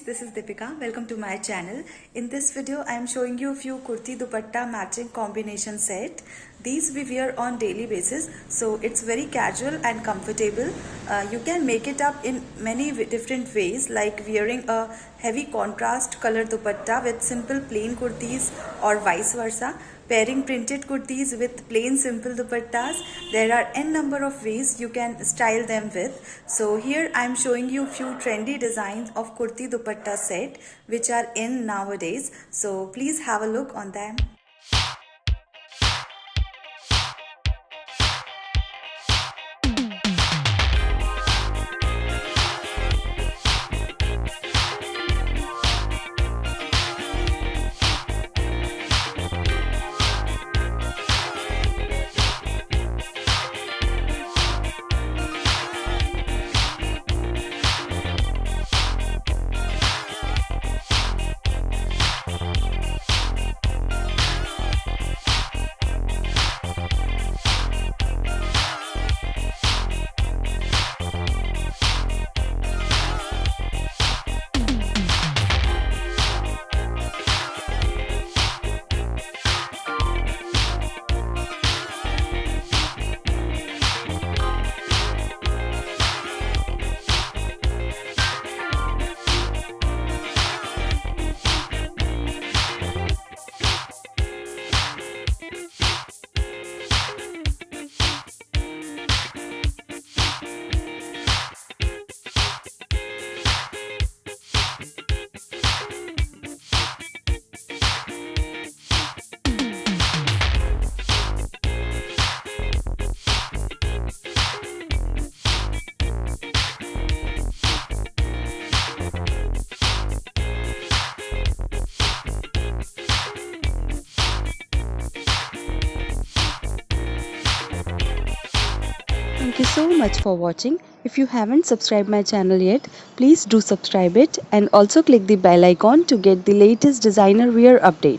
this is Deepika. Welcome to my channel. In this video, I am showing you a few kurti dupatta matching combination set. These we wear on daily basis, so it's very casual and comfortable. You can make it up in many different ways, like wearing a heavy contrast color dupatta with simple plain kurtis or vice versa. Pairing printed kurtis with plain simple dupattas. There are n number of ways you can style them with. So here I am showing you few trendy designs of kurti dupatta set which are in nowadays. So please have a look on them. Thank you so much for watching. If you haven't subscribed my channel yet, please do subscribe it and also click the bell icon to get the latest designer wear update.